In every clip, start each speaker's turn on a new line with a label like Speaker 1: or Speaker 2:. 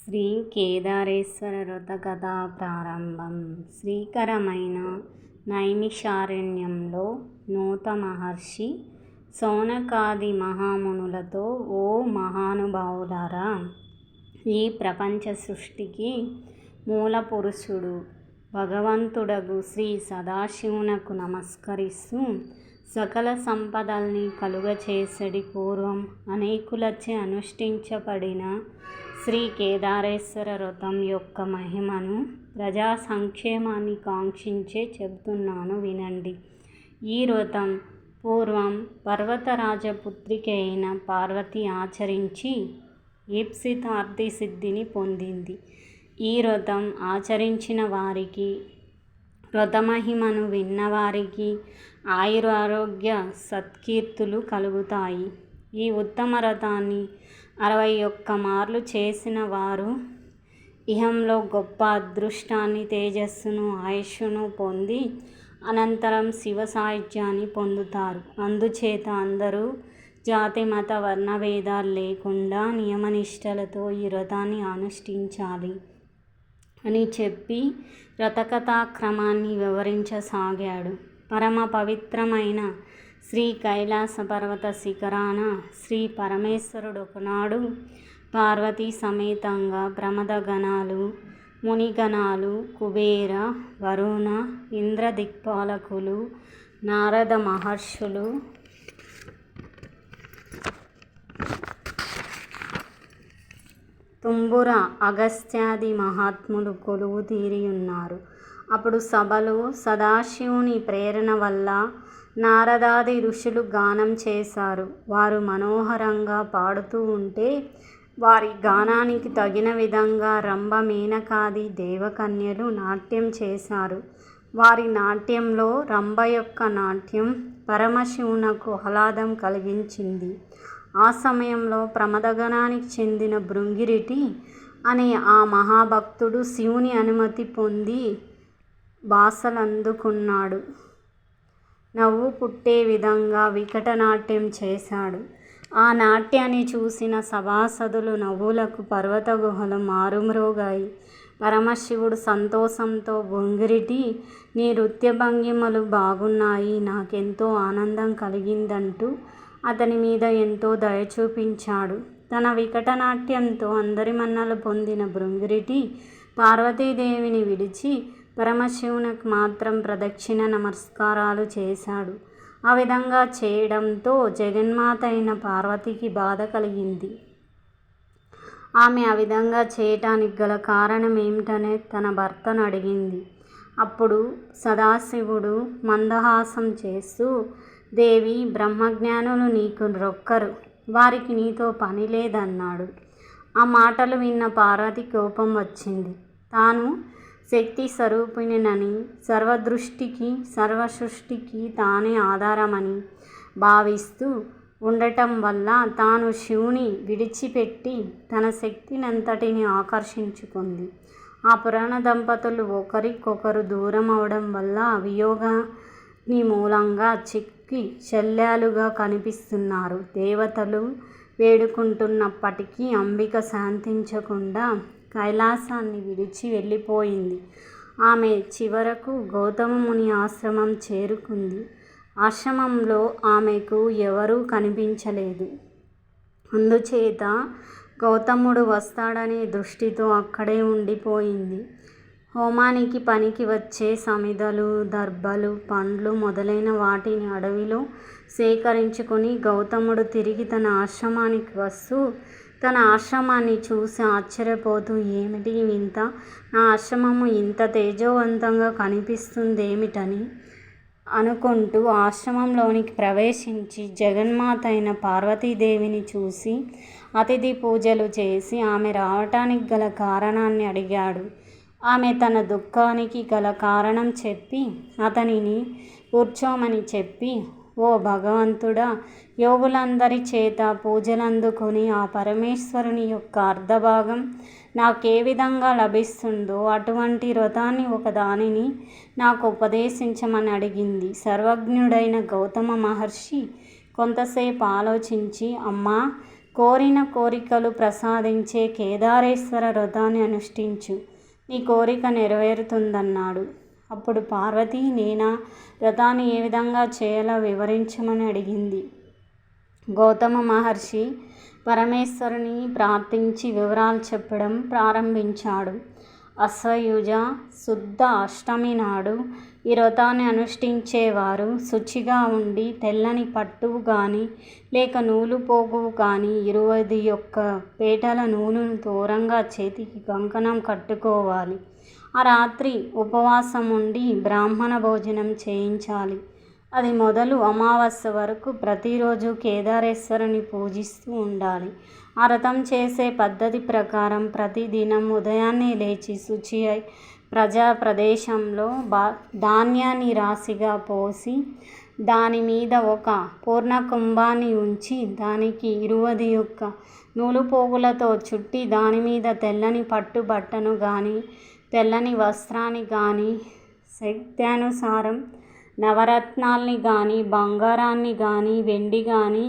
Speaker 1: శ్రీ కేదారేశ్వర వ్రత కథా ప్రారంభం. శ్రీకరమైన నైమిషారణ్యంలో నూత మహర్షి శౌనకాది మహామునులతో, ఓ మహానుభావులారా, ఈ ప్రపంచ సృష్టికి మూల పురుషుడు భగవంతుడగు శ్రీ సదాశివునకు నమస్కరిస్తూ, సకల సంపదల్ని కలుగచేసడి పూర్వం అనేకులచే అనుష్ఠించబడిన శ్రీ కేదారేశ్వర వ్రతం యొక్క మహిమను ప్రజా సంక్షేమాన్ని కాంక్షించే చెబుతున్నాను, వినండి. ఈ వ్రతం పూర్వం పర్వతరాజపుత్రిక అయిన పార్వతి ఆచరించి ఈప్సితార్థి సిద్ధిని పొందింది. ఈ వ్రతం ఆచరించిన వారికి, వ్రతమహిమను విన్నవారికి ఆయురారోగ్య సత్కీర్తులు కలుగుతాయి. ఈ ఉత్తమ వ్రతాన్ని 61 మార్లు చేసిన వారు ఇహంలో గొప్ప అదృష్టాన్ని, తేజస్సును, ఆయుష్ను పొంది అనంతరం శివ సాయుధ్యాన్ని పొందుతారు. అందుచేత అందరూ జాతి మత వర్ణభేదాలు లేకుండా నియమనిష్టలతో ఈ వ్రతాన్ని అనుష్ఠించాలి అని చెప్పి వ్రతకథాక్రమాన్ని వివరించసాగాడు. పరమ పవిత్రమైన శ్రీ కైలాస పర్వత శిఖరాన శ్రీ పరమేశ్వరుడు ఒకనాడు పార్వతీ సమేతంగా ప్రమదగణాలు, మునిగణాలు, కుబేర, వరుణ, ఇంద్ర దిక్పాలకులు, నారద మహర్షులు, తుంబుర అగస్త్యాది మహాత్ములు కొలువు తీరి ఉన్నారు. అప్పుడు సభలో సదాశివుని ప్రేరణ వల్ల నారదాది ఋషులు గానం చేశారు. వారు మనోహరంగా పాడుతూ ఉంటే వారి గానానికి తగిన విధంగా రంభ, మేనకాది దేవకన్యలు నాట్యం చేశారు. వారి నాట్యంలో రంభ యొక్క నాట్యం పరమశివునకు ఆహ్లాదం కలిగించింది. ఆ సమయంలో ప్రమదగణానికి చెందిన భృంగిరిటి అనే ఆ మహాభక్తుడు శివుని అనుమతి పొంది బాసలందుకున్నాడు. నవ్వు పుట్టే విధంగా వికట నాట్యం చేశాడు. ఆ నాట్యాన్ని చూసిన సభాసదులు నవ్వులకు పర్వత గుహలు మారుమ్రోగాయి. పరమశివుడు సంతోషంతో, భృంగిరిటి, నీ నృత్య భంగిమలు బాగున్నాయి, నాకెంతో ఆనందం కలిగిందంటూ అతని మీద ఎంతో దయ చూపించాడు. తన వికట నాట్యంతో అందరి మన్నలు పొందిన భృంగిరిటి పార్వతీదేవిని విడిచి పరమశివునికి మాత్రం ప్రదక్షిణ నమస్కారాలు చేశాడు. ఆ విధంగా చేయడంతో జగన్మాత అయిన పార్వతికి బాధ కలిగింది. ఆమె ఆ విధంగా చేయటానికి గల కారణం ఏమిటనే తన భర్తను అడిగింది. అప్పుడు సదాశివుడు మందహాసం చేస్తూ, దేవి, బ్రహ్మజ్ఞానులు నీకు రొక్కరు, వారికి నీతో పని లేదన్నాడు. ఆ మాటలు విన్న పార్వతి కోపం వచ్చింది. తాను శక్తి స్వరూపిణినని, సర్వదృష్టికి సర్వసృష్టికి తానే ఆధారమని భావిస్తూ ఉండటం వల్ల తాను శివుని విడిచిపెట్టి తన శక్తినంతటిని ఆకర్షించుకుంది. ఆ పురాణ దంపతులు ఒకరికొకరు దూరం అవడం వల్ల వియోగాగ్ని మూలంగా చిక్కి శల్యాలుగా కనిపిస్తున్నారు. దేవతలు వేడుకుంటున్నప్పటికీ అంబిక శాంతించకుండా కైలాసాన్ని విడిచి వెళ్ళిపోయింది. ఆమె చివరకు గౌతమ ముని ఆశ్రమం చేరుకుంది. ఆశ్రమంలో ఆమెకు ఎవరూ కనిపించలేదు. అందుచేత గౌతముడు వస్తాడనే దృష్టితో అక్కడే ఉండిపోయింది. హోమానికి పనికి వచ్చే సమిధలు, దర్భలు, పండ్లు మొదలైన వాటిని అడవిలో సేకరించుకొని గౌతముడు తిరిగి తన ఆశ్రమానికి వస్తూ తన ఆశ్రమాన్ని చూసి ఆశ్చర్యపోతూ, ఏమిటి వింత, నా ఆశ్రమము ఇంత తేజోవంతంగా కనిపిస్తుందేమిటని అనుకుంటూ ఆశ్రమంలోనికి ప్రవేశించి జగన్మాత అయిన పార్వతీదేవిని చూసి అతిథి పూజలు చేసి ఆమె రావటానికి గల కారణాన్ని అడిగాడు. ఆమె తన దుఃఖానికి గల కారణం చెప్పి అతనిని కూర్చోమని చెప్పి, ఓ భగవంతుడా, యోగులందరి చేత పూజలందుకొని ఆ పరమేశ్వరుని యొక్క అర్ధభాగం నాకే విధంగా లభిస్తుందో అటువంటి వ్రతాన్ని ఒకదానిని నాకు ఉపదేశించమని అడిగింది. సర్వజ్ఞుడైన గౌతమ మహర్షి కొంతసేపు ఆలోచించి, అమ్మా, కోరిన కోరికలు ప్రసాదించే కేదారేశ్వర వ్రతాన్ని అనుష్ఠించు, నీ కోరిక నెరవేరుతుందన్నాడు. అప్పుడు పార్వతి, నేనా వ్రతాన్ని ఏ విధంగా చేయాలో వివరించమని అడిగింది. గౌతమ మహర్షి పరమేశ్వరుని ప్రార్థించి వివరాలు చెప్పడం ప్రారంభించాడు. ఆశ్వయుజ శుద్ధ అష్టమి నాడు ఈ వ్రతాన్ని అనుష్ఠించేవారు శుచిగా ఉండి తెల్లని పట్టువు కానీ లేక నూలు పోగువు కానీ 21 పేటల నూలును దూరంగా చేతికి కంకణం కట్టుకోవాలి. ఆ రాత్రి ఉపవాసం ఉండి బ్రాహ్మణ భోజనం చేయించాలి. అది మొదలు అమావాస్య వరకు ప్రతిరోజు కేదారేశ్వరుని పూజిస్తూ ఉండాలి. ఆ వ్రతం చేసే పద్ధతి ప్రకారం ప్రతిదినం ఉదయాన్నే లేచి శుచి అయి ప్రదేశంలో ధాన్యాన్ని రాశిగా పోసి దాని మీద ఒక పూర్ణ కుంభాన్ని ఉంచి దానికి 21 నూలుపోగులతో చుట్టి దాని మీద తెల్లని పట్టు బట్టను కానీ తెల్లని వస్త్రాన్ని కానీ శక్త్యానుసారం నవరత్నాల్ని కానీ బంగారాన్ని కానీ వెండి కానీ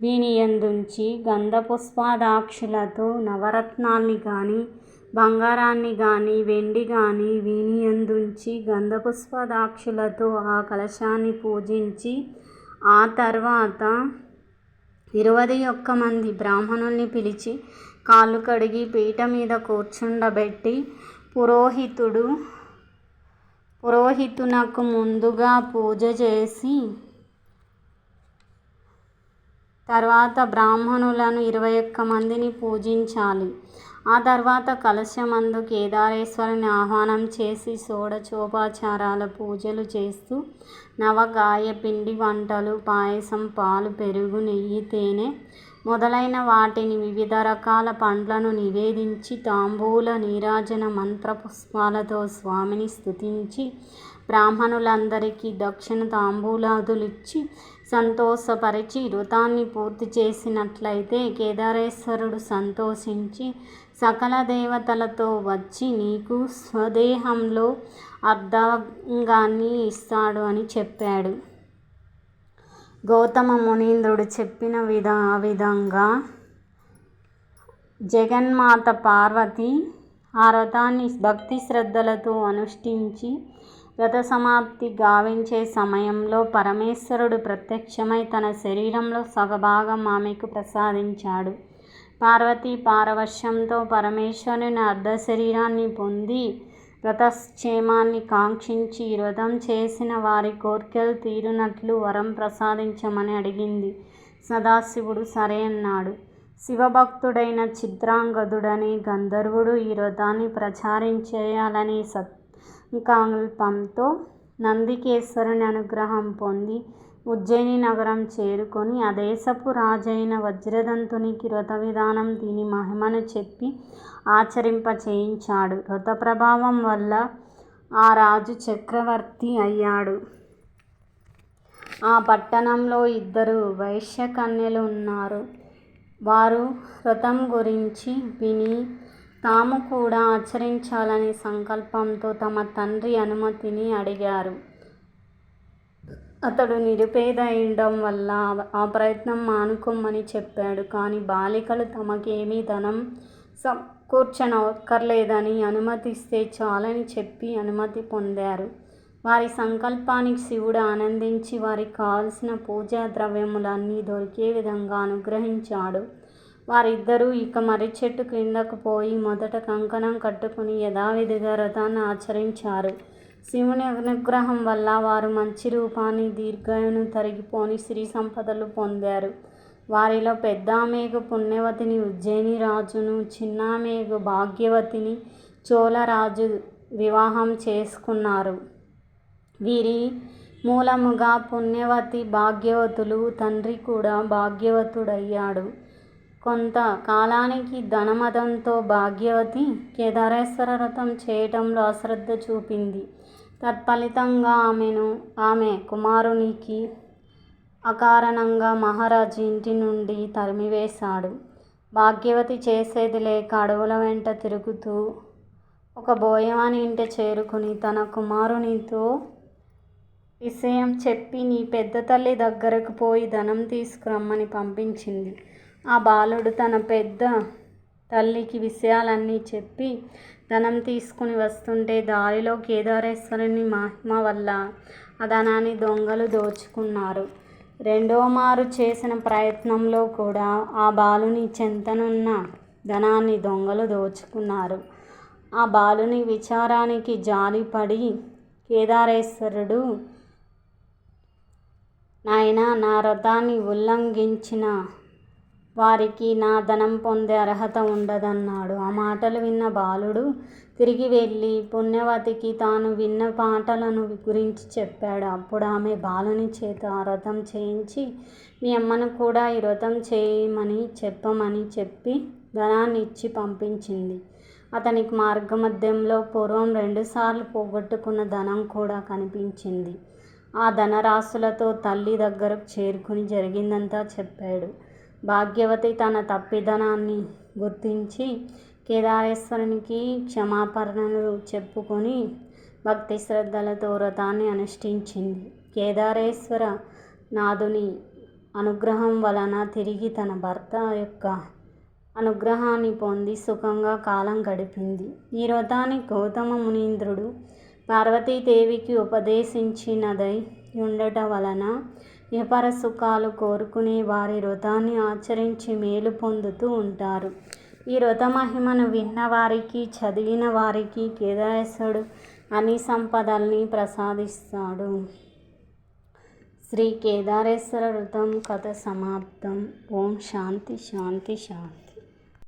Speaker 1: వీని యందుంచి గంధపుష్పాదాక్షులతో నవరత్నాల్ని కానీ బంగారాన్ని కానీ వెండి కానీ వీని యందుంచి గంధపుష్పాదాక్షులతో ఆ కలశాన్ని పూజించి ఆ తర్వాత 21 మంది బ్రాహ్మణుల్ని పిలిచి కాళ్ళు కడిగి పీట మీద కూర్చుండబెట్టి పురోహితునకు ముందుగా పూజ చేసి తర్వాత బ్రాహ్మణులను 21 మందిని పూజించాలి. ఆ తర్వాత కలశమందు కేదారేశ్వరుని ఆహ్వానం చేసి షోడశోపచారాల పూజలు చేస్తూ నవగాయ పిండి వంటలు, పాయసం, పాలు, పెరుగు, నెయ్యి, తేనె మొదలైన వాటిని వివిధ రకాల పండ్లను నివేదించి తాంబూల నీరాజన మంత్ర పుష్పాలతో స్వామిని స్తుతించి బ్రాహ్మణులందరికీ దక్షిణ తాంబూలాదులిచ్చి సంతోషపరిచి వ్రతాన్ని పూర్తి చేసినట్లయితే కేదారేశ్వరుడు సంతోషించి సకల దేవతలతో వచ్చి నీకు స్వదేహంలో అర్ధాంగాన్ని ఇస్తాడు అని చెప్పాడు. గౌతమ మునీంద్రుడు చెప్పిన విధంగా జగన్మాత పార్వతి ఆ వ్రతాన్ని భక్తి శ్రద్ధలతో అనుష్ఠించి వ్రత సమాప్తి గావించే సమయంలో పరమేశ్వరుడు ప్రత్యక్షమై తన శరీరంలో సగభాగం ఆమెకు ప్రసాదించాడు. పార్వతి పారవశ్యంతో పరమేశ్వరుని అర్ధ శరీరాన్ని పొంది వ్రతక్షేమాన్ని కాంక్షించి వ్రతం చేసిన వారి కోర్కెలు తీరునట్లు వరం ప్రసాదించమని అడిగింది. సదాశివుడు సరే అన్నాడు. శివభక్తుడైన చిత్రాంగదుడనే గంధర్వుడు ఈ వ్రతాన్ని ప్రచారించేయాలనే సంకల్పంతో నందికేశ్వరుని అనుగ్రహం పొంది ఉజ్జయిని నగరం చేరుకొని ఆ దేశపు రాజైన వజ్రదంతునికి వ్రత విధానం దీని మహిమను చెప్పి ఆచరింప చేయించాడు. వ్రత ప్రభావం వల్ల ఆ రాజు చక్రవర్తి అయ్యాడు. ఆ పట్టణంలో 2 వైశ్యకన్యలు ఉన్నారు. వారు వ్రతం గురించి విని తాము కూడా ఆచరించాలనే సంకల్పంతో తమ తండ్రి అనుమతిని అడిగారు. అతడు నిరుపేద అయ్యడం వల్ల ఆ ప్రయత్నం మానుకోమని చెప్పాడు. కానీ బాలికలు తమకేమీ ధనం సమకూర్చనక్కర్లేదని అనుమతిస్తే చాలని చెప్పి అనుమతి పొందారు. వారి సంకల్పానికి శివుడు ఆనందించి వారికి కావలసిన పూజా ద్రవ్యములన్నీ దొరికే విధంగా అనుగ్రహించాడు. వారిద్దరూ ఇక మర్రి చెట్టు క్రిందకు పోయి మొదట కంకణం కట్టుకుని యథావిధిగా వ్రతాన్ని ఆచరించారు. శివుని అనుగ్రహం వల్ల వారు మంచి రూపాన్ని, దీర్ఘాయువును, తరిగిపోని శ్రీ సంపదలు పొందారు. వారిలో పెద్దామేగు పుణ్యవతిని ఉజ్జయిని రాజును, చిన్నామేగు భాగ్యవతిని చోళరాజు వివాహం చేసుకున్నారు. వీరి మూలముగా పుణ్యవతి భాగ్యవతులు తండ్రి కూడా భాగ్యవతుడయ్యాడు. కొంత కాలానికి ధనమదంతో భాగ్యవతి కేదారేశ్వర వ్రతం చేయటంలో అశ్రద్ధ చూపింది. తత్ఫలితంగా ఆమె కుమారునికి అకారణంగా మహారాజు ఇంటి నుండి తరిమివేశాడు. భాగ్యవతి చేసేది లేక అడవుల వెంట తిరుగుతూ ఒక బోయవాని ఇంట చేరుకుని తన కుమారునితో విషయం చెప్పి నీ పెద్ద తల్లి దగ్గరకు పోయి ధనం తీసుకురమ్మని పంపించింది. ఆ బాలుడు తన పెద్ద తల్లికి విషయాలన్నీ చెప్పి ధనం తీసుకుని వస్తుంటే దారిలో కేదారేశ్వరుని మహిమ వల్ల ఆ ధనాన్ని దొంగలు దోచుకున్నారు. రెండో మారు చేసిన ప్రయత్నంలో కూడా ఆ బాలుని చెంతనున్న ధనాన్ని దొంగలు దోచుకున్నారు. ఆ బాలుని విచారానికి జాలిపడి కేదారేశ్వరుడు, నాయనా, నా వ్రతాన్ని ఉల్లంఘించిన వారికి నా ధనం పొందే అర్హత ఉండదన్నాడు. ఆ మాటలు విన్న బాలుడు తిరిగి వెళ్ళి పుణ్యవతికి తాను విన్న మాటలను గురించి చెప్పాడు. అప్పుడు ఆమె బాలుని చేత ఆ వ్రతం చేయించి మీ అమ్మను కూడా ఈ వ్రతం చేయమని చెప్పమని చెప్పి ధనాన్ని ఇచ్చి పంపించింది. అతనికి మార్గమధ్యంలో పూర్వం 2 సార్లు పోగొట్టుకున్న ధనం కూడా కనిపించింది. ఆ ధనరాశులతో తల్లి దగ్గరకు చేరుకుని జరిగిందంతా చెప్పాడు. భాగ్యవతి తన తప్పిదనాన్ని గుర్తించి కేదారేశ్వరునికి క్షమాపణలు చెప్పుకొని భక్తి శ్రద్ధలతో వ్రతాన్ని అనుష్ఠించింది. కేదారేశ్వర నాథుని అనుగ్రహం వలన తిరిగి తన భర్త యొక్క అనుగ్రహాన్ని పొంది సుఖంగా కాలం గడిపింది. ఈ వ్రతాన్ని గౌతమ మునీంద్రుడు పార్వతీదేవికి ఉపదేశించినదై ఉండట వలన ఇహపర సుఖాలు కోరుకునే వారి వ్రతాన్ని ఆచరించి మేలు పొందుతూ ఉంటారు. ఈ వ్రత మహిమను విన్న వారికి, చదివిన వారికి కేదారేశ్వరుడు అన్ని సంపదల్ని ప్రసాదిస్తాడు. శ్రీ కేదారేశ్వర వ్రతం కథ సమాప్తం. ఓం శాంతి శాంతి శాంతి.